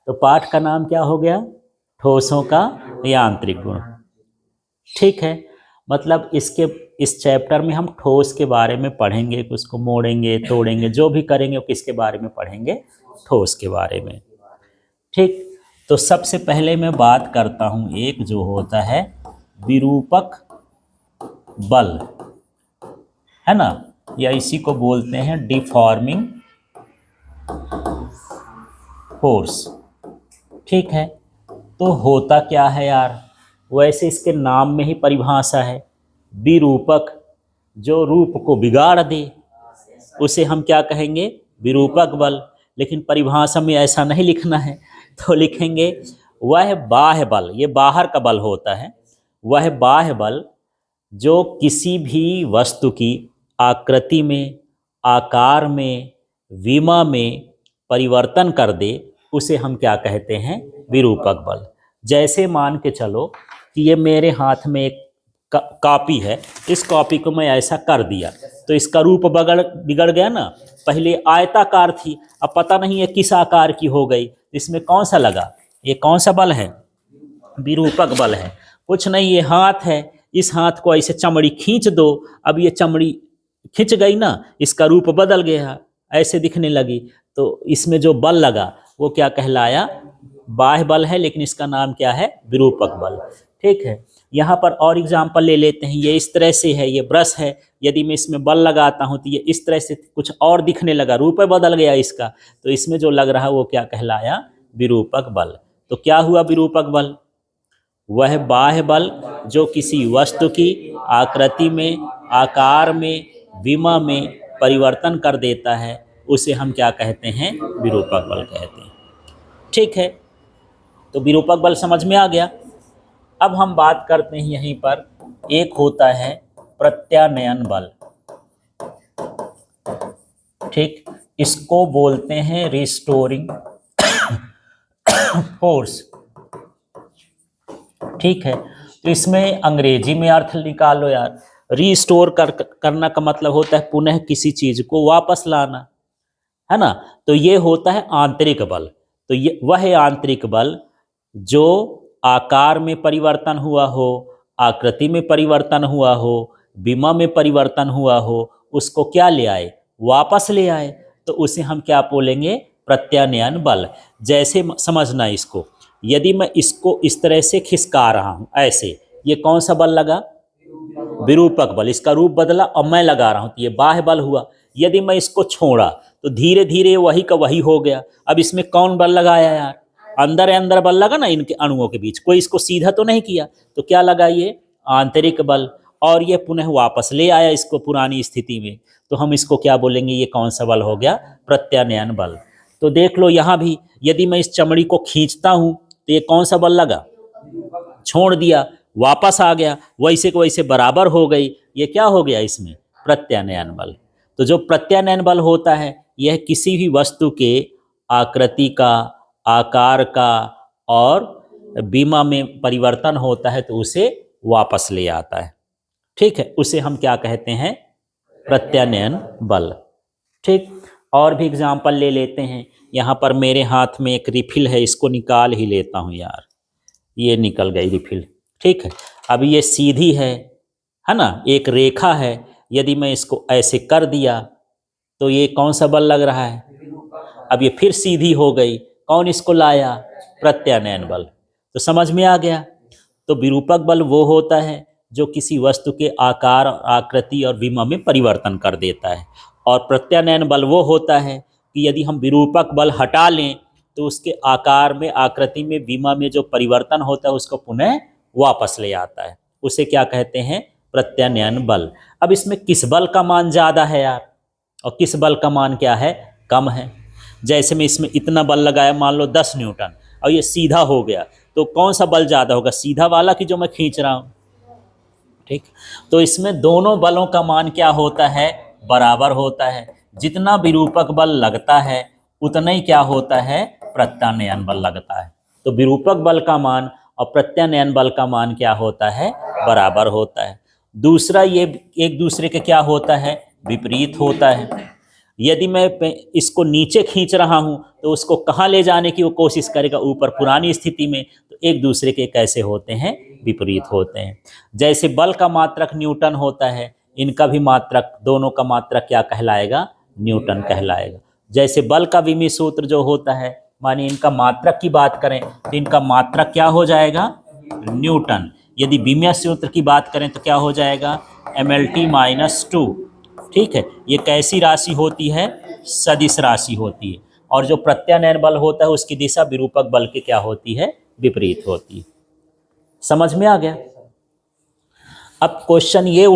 तो पाठ का नाम क्या हो गया? ठोसों का यांत्रिक गुण। ठीक है, मतलब इस चैप्टर में हम ठोस के बारे में पढ़ेंगे, उसको मोड़ेंगे तोड़ेंगे, जो भी करेंगे वो किसके बारे में पढ़ेंगे? ठोस के बारे में। ठीक, तो सबसे पहले मैं बात करता हूं एक जो होता है विरूपक बल, है ना, या इसी को बोलते हैं डिफॉर्मिंग फोर्स। ठीक है, तो होता क्या है यार? वैसे इसके नाम में ही परिभाषा है, विरूपक, जो रूप को बिगाड़ दे उसे हम क्या कहेंगे? विरूपक बल। लेकिन परिभाषा में ऐसा नहीं लिखना है, तो लिखेंगे वह बाह्य बल, ये बाहर का बल होता है, वह बाह्य बल जो किसी भी वस्तु की आकृति में, आकार में, विमा में परिवर्तन कर दे, उसे हम क्या कहते हैं? विरूपक बल। जैसे मान के चलो कि ये मेरे हाथ में एक कॉपी है, इस कॉपी को मैं ऐसा कर दिया तो इसका रूप बिगड़ गया ना। पहले आयताकार थी, अब पता नहीं है किस आकार की हो गई। इसमें कौन सा लगा? ये कौन सा बल है? विरूपक बल है। कुछ नहीं, ये हाथ है, इस हाथ को ऐसे चमड़ी खींच दो, अब ये चमड़ी खिंच गई ना, इसका रूप बदल गया, ऐसे दिखने लगी। तो इसमें जो बल लगा वो क्या कहलाया? बाह्य बल है, लेकिन इसका नाम क्या है? विरूपक बल। ठीक है, यहाँ पर और एग्जाम्पल ले लेते हैं। ये इस तरह से है, ये ब्रश है, यदि मैं इसमें बल लगाता हूँ तो ये इस तरह से कुछ और दिखने लगा, रूप बदल गया इसका, तो इसमें जो लग रहा है वो क्या कहलाया? विरूपक बल। तो क्या हुआ विरूपक बल? वह बाह्य बल जो किसी वस्तु की आकृति में, आकार में, विमा में परिवर्तन कर देता है, उसे हम क्या कहते हैं? विरूपक बल कहते हैं। ठीक है, तो विरूपक बल समझ में आ गया। अब हम बात करते हैं यहीं पर, एक होता है प्रत्यानयन बल। ठीक, इसको बोलते हैं रिस्टोरिंग फोर्स। ठीक है, तो इसमें अंग्रेजी में अर्थ निकालो यार। रिस्टोर करना का मतलब होता है पुनः किसी चीज को वापस लाना, है ना। तो ये होता है आंतरिक बल। तो ये वह है आंतरिक बल जो आकार में परिवर्तन हुआ हो, आकृति में परिवर्तन हुआ हो, विमा में परिवर्तन हुआ हो, उसको क्या ले आए? वापस ले आए। तो उसे हम क्या बोलेंगे? प्रत्यानयन बल। जैसे समझना इसको, यदि मैं इसको इस तरह से खिसका रहा हूं ऐसे, ये कौन सा बल लगा? विरूपक बल। इसका रूप बदला और मैं लगा रहा हूं तो ये बाह्य बल हुआ। यदि मैं इसको छोड़ा तो धीरे धीरे वही का वही हो गया। अब इसमें कौन बल लगाया यार? अंदर अंदर बल लगा ना इनके अणुओं के बीच, कोई इसको सीधा तो नहीं किया, तो क्या लगा? ये आंतरिक बल। और ये पुनः वापस ले आया इसको पुरानी स्थिति में, तो हम इसको क्या बोलेंगे? ये कौन सा बल हो गया? प्रत्यानयन बल। तो देख लो यहाँ भी, यदि मैं इस चमड़ी को खींचता हूं तो ये कौन सा बल लगा? छोड़ दिया, वापस आ गया, वैसे को वैसे बराबर हो गई। ये क्या हो गया? इसमें प्रत्यानयन बल। तो जो प्रत्यानयन बल होता है, यह किसी भी वस्तु के आकृति का, आकार का और विमा में परिवर्तन होता है तो उसे वापस ले आता है। ठीक है, उसे हम क्या कहते हैं? प्रत्यानयन बल। ठीक, और भी एग्जाम्पल ले लेते हैं। यहाँ पर मेरे हाथ में एक रिफिल है, इसको निकाल ही लेता हूँ यार, ये निकल गई रिफिल। ठीक है, अब ये सीधी है ना, एक रेखा है। यदि मैं इसको ऐसे कर दिया तो ये कौन सा बल लग रहा है? अब ये फिर सीधी हो गई, कौन इसको लाया? प्रत्यानयन बल। तो समझ में आ गया। तो विरूपक बल वो होता है जो किसी वस्तु के आकार, आकृति और विमा में परिवर्तन कर देता है। और प्रत्यानयन बल वो होता है कि यदि हम विरूपक बल हटा लें तो उसके आकार में, आकृति में, विमा में जो परिवर्तन होता है उसको पुनः वापस ले आता है। उसे क्या कहते हैं? प्रत्यानयन बल। अब इसमें किस बल का मान ज़्यादा है यार, और किस बल का मान क्या है? कम है। जैसे मैं इसमें इतना बल लगाया, मान लो 10 न्यूटन, और ये सीधा हो गया, तो कौन सा बल ज़्यादा होगा? सीधा वाला कि जो मैं खींच रहा हूँ। ठीक, तो इसमें दोनों बलों का मान क्या होता है? बराबर होता है। जितना विरूपक बल लगता है उतना ही क्या होता है? प्रत्यानयन बल लगता है। तो विरूपक बल का मान और प्रत्यानयन बल का मान क्या होता है? बराबर होता है। दूसरा, ये एक दूसरे के क्या होता है? विपरीत होता है। यदि मैं इसको नीचे खींच रहा हूं तो उसको कहाँ ले जाने की वो कोशिश करेगा, ऊपर पुरानी स्थिति में। तो एक दूसरे के कैसे होते हैं, विपरीत होते हैं। जैसे बल का मात्रक न्यूटन होता है, इनका भी मात्रक, दोनों का मात्रक क्या कहलाएगा, न्यूटन कहलाएगा। जैसे बल का विमीय सूत्र जो होता है, मानिए इनका मात्रक की बात करें तो इनका मात्रक क्या हो जाएगा, न्यूटन। यदि विमीय सूत्र की बात करें तो क्या हो जाएगा, mlt-2। ठीक है, ये कैसी राशि होती है, सदिश राशि होती है। और जो प्रत्यानयन बल होता है उसकी दिशा विरूपक बल की क्या होती है, विपरीत होती है। समझ में आ गया। अब क्वेश्चन ये